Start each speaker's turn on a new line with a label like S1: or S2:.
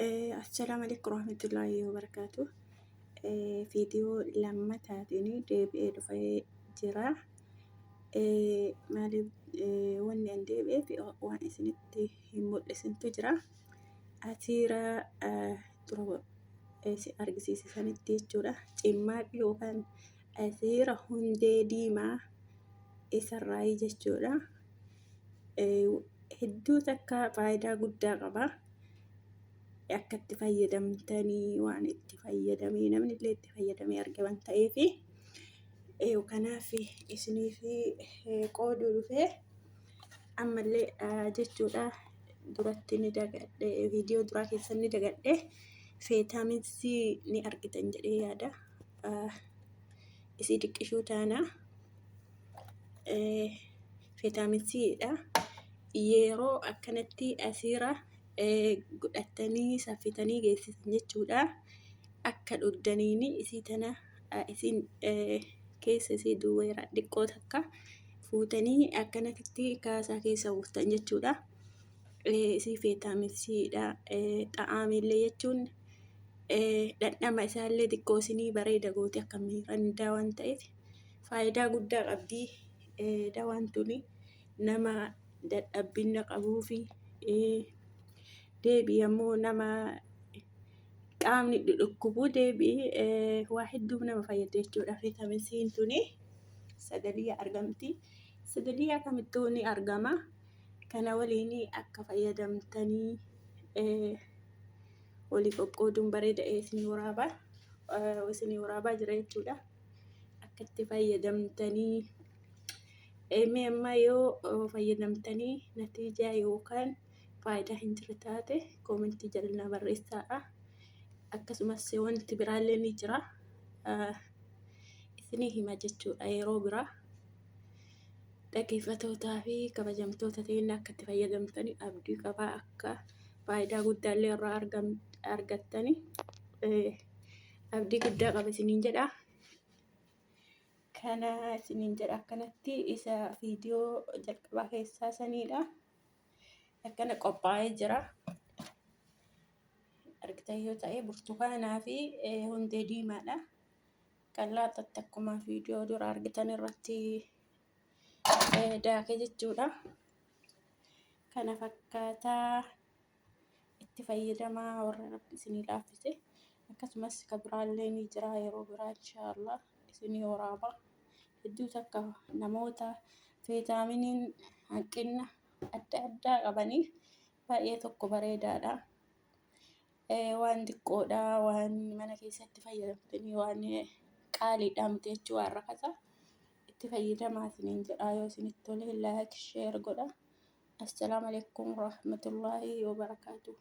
S1: Assalamu alaikum warahmatullahi wabarakatuh. Viidiyoo lammataatiin deebi'ee dhufee jira. Maaliif wanni an deebi'eef waan isinitti hin mul'isintu jira. Asiira dura argisiise sanitti jechuudha. Cimmaaqii yookaan asiira hundee diimaa isarraayi jechuudha. Hedduu takka faayidaa guddaa qaba. Akka itti fayyadamtanii waan itti fayyadamee namni illee itti fayyadamee argaman ta'eefi kanaaf isiniif qooduu dhufee ammallee jechuudha. Duratti ni dagadhe viidiyoo duraa keessa ni dagadhe Vitamin C ni argitan jedhee yaada. Isii diqqishuu taana Vitamin C dha. Yeroo akkanatti asiira godhatanii saffitanii geessisan jechuudha. Akka dhuddaniini isii tana isin keessa isii duwweera dhiqqoo takka fuutanii akkanatti kaasaa keessa buuftan jechuudha. Isii Vitamin C dha. Xaa'aamillee jechuun dhandhama isaallee xiqqoo isinii bareeda goote akka miirandaa waan ta'eef faayidaa guddaa qabdi. Dawaan tuni nama dadhabbina qabuu fi deebii ammoo nama qaamni dhukkubuu deebii waa hedduu nama fayyada jechuudha. Vitamin C tuni sagalee argamti. Sagalee akamittuu ni argama. Kana waliin akka fayyadamtanii walii qoqqooduun bareeda isinii waraabaa jira jechuudha. Akka itti fayyadamtanii mee amma yoo fayyadamtanii natiijaa yookaan faayidaa hin jirre taate koomentii jala barreessaa. Akkasumas wanti biraallee ni jira. Isinii hima jechuudha yeroo biraa. Dhaggeeffattootaa fi kabajamtoota ta'een akka itti fayyadamtanii abdii qabaa akka faayidaa guddaallee irraa argattanii abdii guddaa qaba isiniin jedha. Kana isiniin jedha akkanatti isa viidiyoo jalqabaa keessaa sanidha. Akkana qophaa'ee jira. Argitan yoo ta'e burtukaanaa fi hundee diimaadha. Qallaatatti akkuma viidiyoo dura argitan irratti daake jechuudha. Kana fakkaataa itti fayyadamaa warra rabbi isinii laaffise. Akkasumas kan biraallee ni jira yeroo biraa inshaallah isinii waraaba. Hedduu takka namoota Vitaaminiin hanqina adda addaa qabaniif baay'ee tokko bareedaadha. Waan xiqqoodha waan mana keessatti fayyadamtanii waan qaaliidha miti jechuu waan rakasa itti fayyadamaa isiniin jedha. Yoo isinitti tole like share godha. Assalaamu alaikum warahmatullahi wabarakatuh.